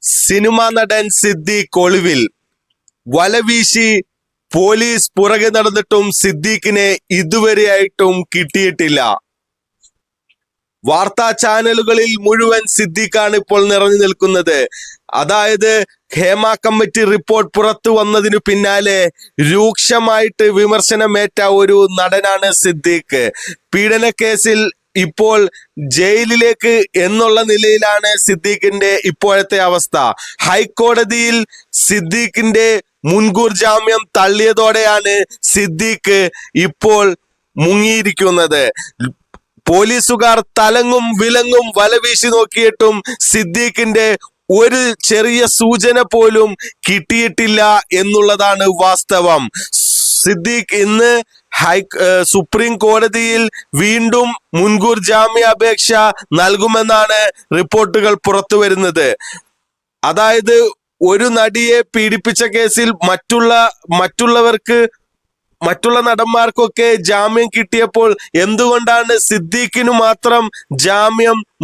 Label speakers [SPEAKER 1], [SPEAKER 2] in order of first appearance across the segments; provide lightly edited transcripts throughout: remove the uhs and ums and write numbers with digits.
[SPEAKER 1] Cinema നടൻ സിദ്ദീഖ് ഒളിവിൽ. വലവീശി police പുറകെ നടന്നിട്ടും സിദ്ദീഖിനെ ഇതുവരെയായിട്ടും കിട്ടിയിട്ടില്ല. വാർത്താ ചാനലുകളിൽ മുഴുവൻ സിദ്ദീഖാണ് ഇപ്പോൾ നിറഞ്ഞു നിൽക്കുന്നത്. അതായത് ഹേമ കമ്മിറ്റി റിപ്പോർട്ട് പുറത്തു വന്നതിനു പിന്നാലെ രൂക്ഷമായിട്ട് വിമർശനമേറ്റ ഒരു നടനാണ് സിദ്ദീഖ്. പീഡന കേസിൽ ഇപ്പോൾ ജയിലിലേക്ക് എന്നുള്ള നിലയിലാണ് സിദ്ദീഖിന്റെ ഇപ്പോഴത്തെ അവസ്ഥ. ഹൈക്കോടതിയിൽ സിദ്ദീഖിന്റെ മുൻകൂർ ജാമ്യം തള്ളിയതോടെയാണ് സിദ്ദീഖ് ഇപ്പോൾ മുങ്ങിയിരിക്കുന്നത്. പോലീസുകാർ തലങ്ങും വിലങ്ങും വലവീശി നോക്കിയിട്ടും സിദ്ദീഖിന്റെ ഒരു ചെറിയ സൂചന പോലും കിട്ടിയിട്ടില്ല എന്നുള്ളതാണ് വാസ്തവം. സിദ്ദീഖ് ഇന്ന് സുപ്രീം കോടതിയിൽ വീണ്ടും മുൻകൂർ ജാമ്യാപേക്ഷ നൽകുമെന്നാണ് റിപ്പോർട്ടുകൾ പുറത്തു വരുന്നത്. അതായത് ഒരു നടിയെ പീഡിപ്പിച്ച കേസിൽ മറ്റുള്ള നടന്മാർക്കൊക്കെ ജാമ്യം കിട്ടിയപ്പോൾ എന്തുകൊണ്ടാണ് സിദ്ദീഖിന് മാത്രം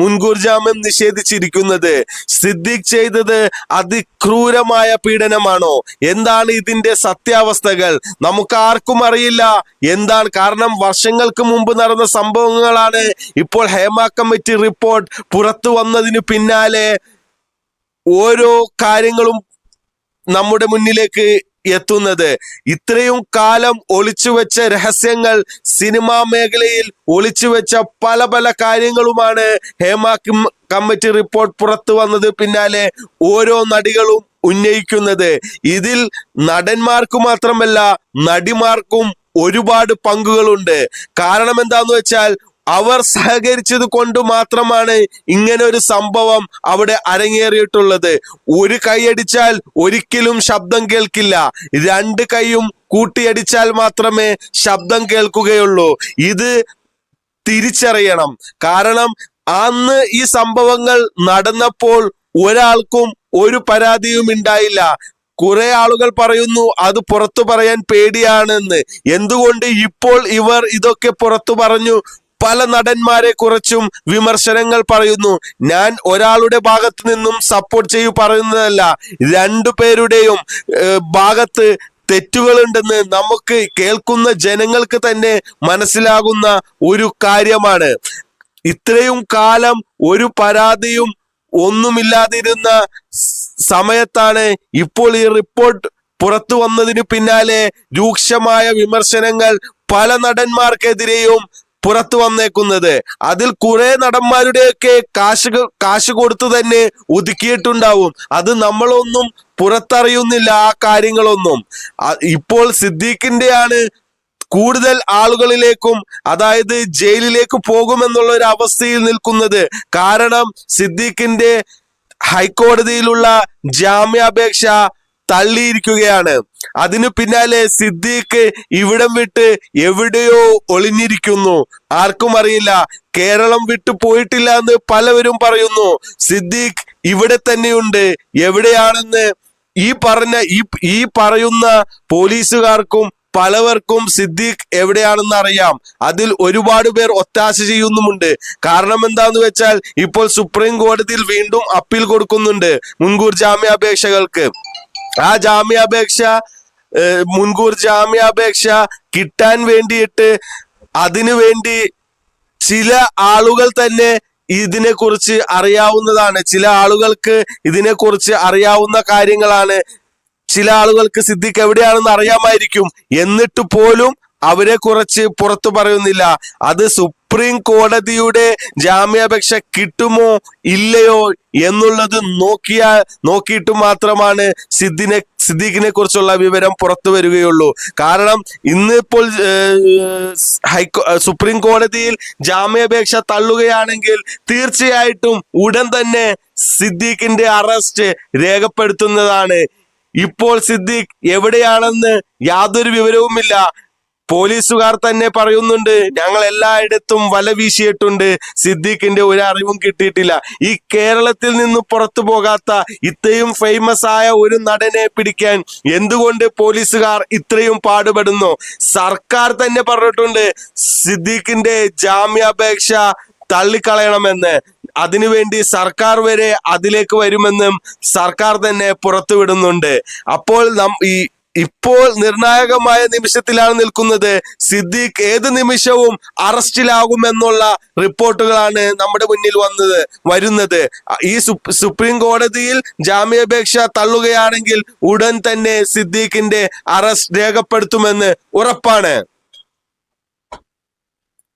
[SPEAKER 1] മുൻകൂർ ജാമ്യം നിഷേധിച്ചിരിക്കുന്നത്? സിദ്ദീഖ് ചെയ്തത് അതിക്രൂരമായ പീഡനമാണോ? എന്താണ് ഇതിന്റെ സത്യാവസ്ഥകൾ? നമുക്ക് ആർക്കും അറിയില്ല എന്താണ്. കാരണം വർഷങ്ങൾക്ക് മുമ്പ് നടന്ന സംഭവങ്ങളാണ് ഇപ്പോൾ ഹേമ കമ്മിറ്റി റിപ്പോർട്ട് പുറത്തു വന്നതിന് പിന്നാലെ ഓരോ കാര്യങ്ങളും നമ്മുടെ മുന്നിലേക്ക് എത്തുന്നത്. ഇത്രയും കാലം ഒളിച്ചുവെച്ച രഹസ്യങ്ങൾ, സിനിമാ മേഖലയിൽ ഒളിച്ചുവെച്ച പല കാര്യങ്ങളുമാണ് ഹേമ കമ്മിറ്റി റിപ്പോർട്ട് പുറത്തു വന്നത് പിന്നാലെ ഓരോ നടികളും ഉന്നയിക്കുന്നത്. ഇതിൽ നടന്മാർക്ക് മാത്രമല്ല നടിമാർക്കും ഒരുപാട് പങ്കുകളുണ്ട്. കാരണം എന്താന്ന് വെച്ചാൽ അവർ സഹകരിച്ചത് കൊണ്ട് മാത്രമാണ് ഇങ്ങനെ ഒരു സംഭവം അവിടെ അരങ്ങേറിയിട്ടുള്ളത്. ഒരു കൈയടിച്ചാൽ ഒരിക്കലും ശബ്ദം കേൾക്കില്ല, രണ്ട് കൈയും കൂട്ടിയടിച്ചാൽ മാത്രമേ ശബ്ദം കേൾക്കുകയുള്ളൂ. ഇത് തിരിച്ചറിയണം. കാരണം അന്ന് ഈ സംഭവങ്ങൾ നടന്നപ്പോൾ ഒരാൾക്കും ഒരു പരാതിയും ഉണ്ടായില്ല. കുറെ ആളുകൾ പറയുന്നു അത് പുറത്തു പറയാൻ പേടിയാണെന്ന്. എന്തുകൊണ്ട് ഇപ്പോൾ ഇവർ ഇതൊക്കെ പുറത്തു പറഞ്ഞു? പല നടന്മാരെ കുറിച്ചും വിമർശനങ്ങൾ പറയുന്നു. ഞാൻ ഒരാളുടെ ഭാഗത്ത് നിന്നും സപ്പോർട്ട് പറയുന്നതല്ല, രണ്ടു പേരുടെയും ഭാഗത്ത് തെറ്റുകളുണ്ടെന്ന് നമുക്ക് കേൾക്കുന്ന ജനങ്ങൾക്ക് തന്നെ മനസ്സിലാകുന്ന ഒരു കാര്യമാണ്. ഇത്രയും കാലം ഒരു പരാതിയും ഒന്നുമില്ലാതിരുന്ന സമയത്താണ് ഇപ്പോൾ ഈ റിപ്പോർട്ട് പുറത്തു വന്നതിന് പിന്നാലെ രൂക്ഷമായ വിമർശനങ്ങൾ പല നടന്മാർക്കെതിരെയും പുറത്തു വന്നേക്കുന്നത്. അതിൽ കുറെ നടന്മാരുടെയൊക്കെ കാശ് കൊടുത്തു തന്നെ ഒതുക്കിയിട്ടുണ്ടാവും. അത് നമ്മളൊന്നും പുറത്തറിയുന്നില്ല ആ കാര്യങ്ങളൊന്നും. ഇപ്പോൾ സിദ്ദീഖിന്റെയാണ് കൂടുതൽ ആളുകളിലേക്കും, അതായത് ജയിലിലേക്ക് പോകുമെന്നുള്ള ഒരു അവസ്ഥയിൽ നിൽക്കുന്നത്. കാരണം സിദ്ദീഖിന്റെ ഹൈക്കോടതിയിലുള്ള ജാമ്യാപേക്ഷ തള്ളിയിരിക്കുകയാണ്. അതിനു പിന്നാലെ സിദ്ദീഖ് ഇവിടം വിട്ട് എവിടെയോ ഒളിഞ്ഞിരിക്കുന്നു. ആർക്കും അറിയില്ല. കേരളം വിട്ടു പോയിട്ടില്ല എന്ന് പലവരും പറയുന്നു. സിദ്ദീഖ് ഇവിടെ തന്നെയുണ്ട്. എവിടെയാണെന്ന് ഈ പറയുന്ന പോലീസുകാർക്കും പലവർക്കും സിദ്ദീഖ് എവിടെയാണെന്ന് അറിയാം. അതിൽ ഒരുപാട് പേർ ഒത്താശ ചെയ്യുന്നുമുണ്ട്. കാരണം എന്താന്ന് വെച്ചാൽ ഇപ്പോൾ സുപ്രീം കോടതിയിൽ വീണ്ടും അപ്പീൽ കൊടുക്കുന്നുണ്ട് മുൻകൂർ ജാമ്യാപേക്ഷകൾക്ക്. ആ മുൻകൂർ ജാമ്യാപേക്ഷ കിട്ടാൻ വേണ്ടിയിട്ട് അതിനുവേണ്ടി ചില ആളുകൾ തന്നെ ഇതിനെക്കുറിച്ച് അറിയാവുന്നതാണ്. ചില ആളുകൾക്ക് ഇതിനെക്കുറിച്ച് അറിയാവുന്ന കാര്യങ്ങളാണ്. ചില ആളുകൾക്ക് സിദ്ദീഖ് എവിടെയാണെന്ന് അറിയാമായിരിക്കും. എന്നിട്ട് പോലും അവരെ കുറിച്ച് പുറത്തു പറയുന്നില്ല. അത് സുപ്രീം കോടതിയുടെ ജാമ്യാപേക്ഷ കിട്ടുമോ ഇല്ലയോ എന്നുള്ളത് നോക്കിയിട്ട് മാത്രമാണ് സിദ്ദീഖിനെ കുറിച്ചുള്ള വിവരം പുറത്തു വരികയുള്ളൂ. കാരണം ഇന്നിപ്പോൾ സുപ്രീം കോടതിയിൽ ജാമ്യാപേക്ഷ തള്ളുകയാണെങ്കിൽ തീർച്ചയായിട്ടും ഉടൻ തന്നെ സിദ്ദീഖിന്റെ അറസ്റ്റ് രേഖപ്പെടുത്തുന്നതാണ്. ഇപ്പോൾ സിദ്ദീഖ് എവിടെയാണെന്ന് യാതൊരു വിവരവുമില്ല. പോലീസുകാർ തന്നെ പറയുന്നുണ്ട്, ഞങ്ങൾ എല്ലായിടത്തും വല വീശിയിട്ടുണ്ട്, സിദ്ദീഖിന്റെ ഒരു അറിവും കിട്ടിയിട്ടില്ല. ഈ കേരളത്തിൽ നിന്ന് പുറത്തു പോകാത്ത ഇത്രയും ഫേമസ് ആയ ഒരു നടനെ പിടിക്കാൻ എന്തുകൊണ്ട് പോലീസുകാർ ഇത്രയും പാടുപെടുന്നു? സർക്കാർ തന്നെ പറഞ്ഞിട്ടുണ്ട് സിദ്ദീഖിന്റെ ജാമ്യാപേക്ഷ തള്ളിക്കളയണമെന്ന്. അതിനുവേണ്ടി സർക്കാർ വരെ അതിലേക്ക് വരുമെന്നും സർക്കാർ തന്നെ പുറത്തുവിടുന്നുണ്ട്. അപ്പോൾ ഇപ്പോൾ നിർണായകമായ നിമിഷത്തിലാണ് നിൽക്കുന്നത്. സിദ്ദീഖ് ഏത് നിമിഷവും അറസ്റ്റിലാകുമെന്നുള്ള റിപ്പോർട്ടുകളാണ് നമ്മുടെ മുന്നിൽ വരുന്നത്. ഈ സുപ്രീം കോടതിയിൽ ജാമ്യാപേക്ഷ തള്ളുകയാണെങ്കിൽ ഉടൻ തന്നെ സിദ്ദീഖിന്റെ അറസ്റ്റ് രേഖപ്പെടുത്തുമെന്ന് ഉറപ്പാണ്.